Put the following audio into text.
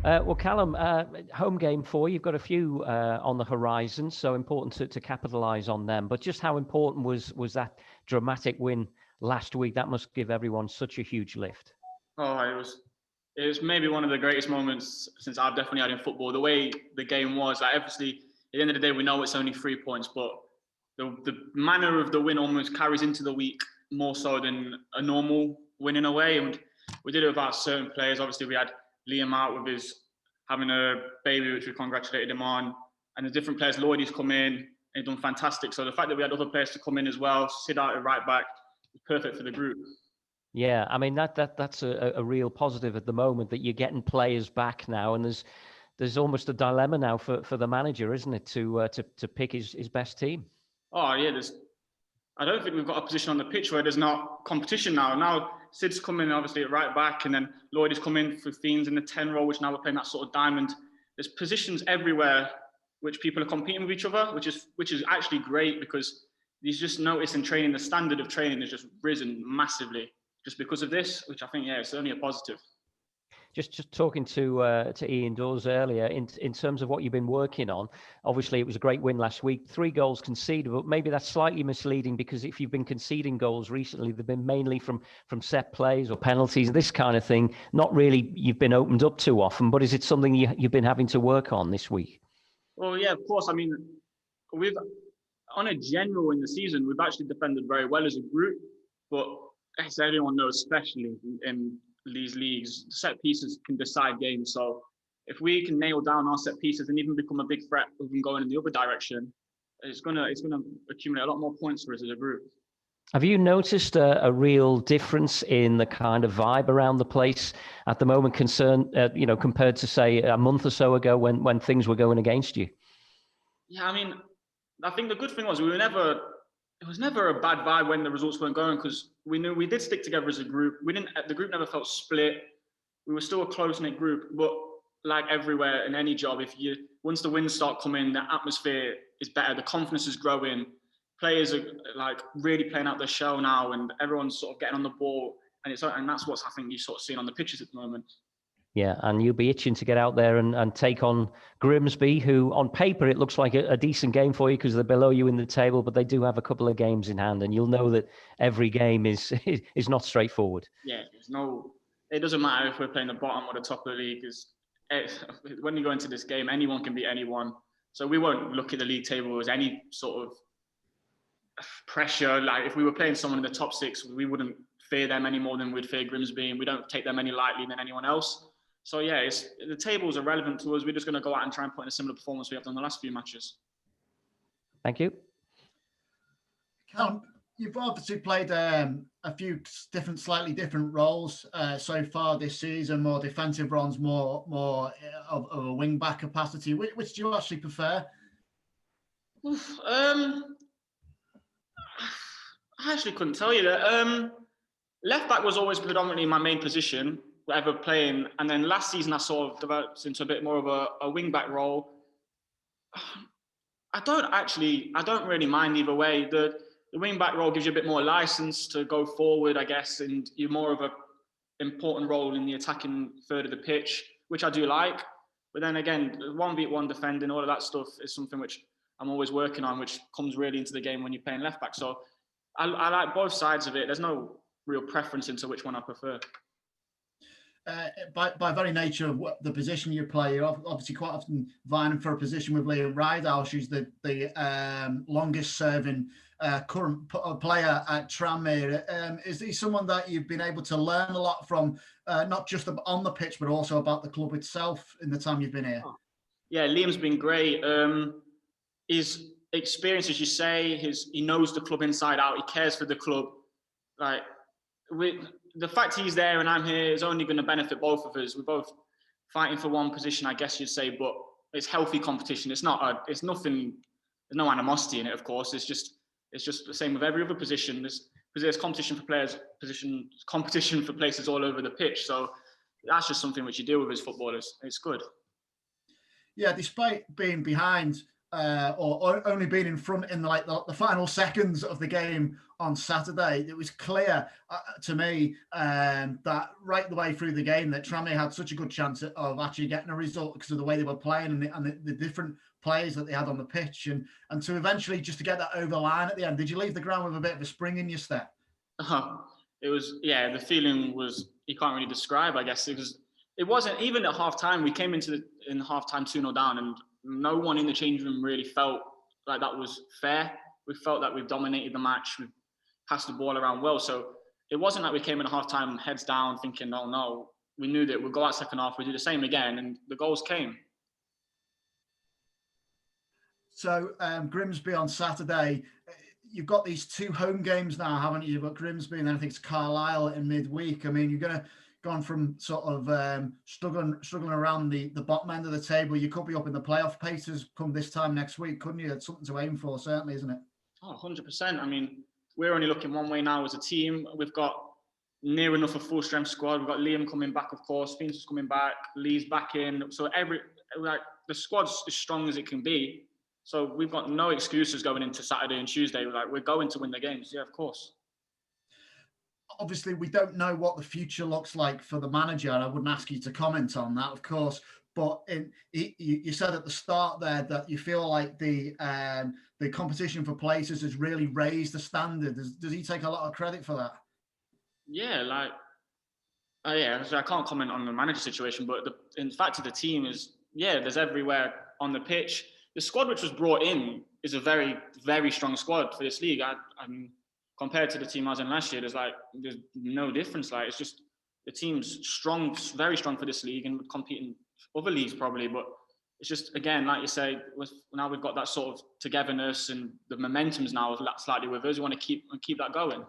Well, Callum, home game for you. You've got a few on the horizon, so important to capitalise on them. But just how important was that dramatic win last week? That must give everyone such a huge lift. Oh, it was maybe one of the greatest moments since I've definitely had in football. The way the game was, like obviously, at the end of the day, we know it's only 3 points, but the manner of the win almost carries into the week more so than a normal win in a way. And we did it without certain players. Obviously, we had Liam out with his having a baby, which we congratulated him on. And the different players, Lloydie's come in and he's done fantastic. So the fact that we had other players to come in as well, sit out at right back, was perfect for the group. Yeah, I mean that's a real positive at the moment that you're getting players back now, and there's almost a dilemma now for the manager, isn't it, to pick his best team? Oh yeah, I don't think we've got a position on the pitch where there's not competition now. Now Sid's coming obviously at right back, and then Lloyd is coming for Fiends in the 10 role, which now we're playing that sort of diamond. There's positions everywhere which people are competing with each other, which is actually great because you just notice in training the standard of training has just risen massively just because of this, which I think it's only a positive. Just talking to Ian Dawes earlier, in terms of what you've been working on, obviously it was a great win last week, 3 goals conceded, but maybe that's slightly misleading because if you've been conceding goals recently, they've been mainly from set plays or penalties, this kind of thing, not really you've been opened up too often, but is it something you've been having to work on this week? Well, yeah, of course. I mean, on a general in the season, we've actually defended very well as a group, but as everyone knows, especially in these leagues, set pieces can decide games. So if we can nail down our set pieces and even become a big threat even going in the other direction, it's gonna accumulate a lot more points for us as a group. Have you noticed a real difference in the kind of vibe around the place at the moment, compared to say a month or so ago when things were going against you? Yeah, I mean, I think the good thing was it was never a bad vibe when the results weren't going because we knew we did stick together as a group. The group never felt split. We were still a close-knit group, but like everywhere in any job, once the wins start coming, the atmosphere is better, the confidence is growing, players are like really playing out their show now, and everyone's sort of getting on the ball, and that's what I think you sort of seeing on the pitches at the moment. Yeah, and you'll be itching to get out there and take on Grimsby, who on paper it looks like a decent game for you because they're below you in the table, but they do have a couple of games in hand, and you'll know that every game is not straightforward. Yeah, it doesn't matter if we're playing the bottom or the top of the league. When you go into this game, anyone can beat anyone. So we won't look at the league table as any sort of pressure. Like if we were playing someone in the top 6, we wouldn't fear them any more than we'd fear Grimsby, and we don't take them any lightly than anyone else. So yeah, the tables are relevant to us. We're just going to go out and try and put in a similar performance we have done the last few matches. Thank you. Calum, you've obviously played a few slightly different roles so far this season, more defensive roles, more of a wing-back capacity. Which do you actually prefer? I actually couldn't tell you that. Left-back was always predominantly my main position, ever playing, and then last season I sort of developed into a bit more of a wing-back role. I don't really mind either way. The wing-back role gives you a bit more license to go forward, I guess, and you're more of an important role in the attacking third of the pitch, which I do like. But then again, 1v1 defending, all of that stuff is something which I'm always working on, which comes really into the game when you're playing left-back. So I like both sides of it. There's no real preference into which one I prefer. By very nature of the position you play, you're obviously quite often vying for a position with Liam Ridehouse, who's the longest serving current player at Tranmere. Is he someone that you've been able to learn a lot from, not just on the pitch, but also about the club itself in the time you've been here? Yeah, Liam's been great. His experience, as you say, he knows the club inside out. He cares for the club. Like, the fact he's there and I'm here is only going to benefit both of us. We're both fighting for one position, I guess you'd say, but it's healthy competition. It's nothing. There's no animosity in it, of course. It's just the same with every other position. There's competition for players, competition for places all over the pitch. So that's just something which you deal with as footballers. It's good. Yeah, despite being behind or only being in front in the final seconds of the game on Saturday, it was clear to me that right the way through the game that Tranmere had such a good chance of actually getting a result because of the way they were playing and the different players that they had on the pitch, and to eventually just to get that over the line at the end. Did you leave the ground with a bit of a spring in your step? It was, the feeling was, you can't really describe, I guess. It wasn't, even at half-time, we came in half-time 2-0 down, and no one in the changing room really felt like that was fair. We felt that we've dominated the match, we've passed the ball around well. So it wasn't like we came in at half-time heads down thinking, oh no, we knew that we'd go out second half, we'd do the same again, and the goals came. So Grimsby on Saturday, you've got these 2 home games now, haven't you? You've got Grimsby and then I think it's Carlisle in midweek. I mean, you're gone from sort of struggling around the bottom end of the table. You could be up in the playoff paces come this time next week, couldn't you? It's something to aim for, certainly, isn't it? Oh, 100%. I mean, we're only looking one way now as a team. We've got near enough a full strength squad. We've got Liam coming back, of course. Fiends is coming back. Lee's back in. So the squad's as strong as it can be. So we've got no excuses going into Saturday and Tuesday. We're going to win the games. Yeah, of course. Obviously, we don't know what the future looks like for the manager, and I wouldn't ask you to comment on that, of course. But you said at the start there that you feel like the competition for places has really raised the standard. Does he take a lot of credit for that? Yeah, so I can't comment on the manager situation, but in fact, the team is, there's everywhere on the pitch. The squad which was brought in is a very, very strong squad for this league. I mean, compared to the team I was in last year, there's no difference. It's just the team's strong, very strong for this league and would compete in other leagues probably. But it's just, again, like you say, now we've got that sort of togetherness and the momentum's now slightly with us. We want to keep that going.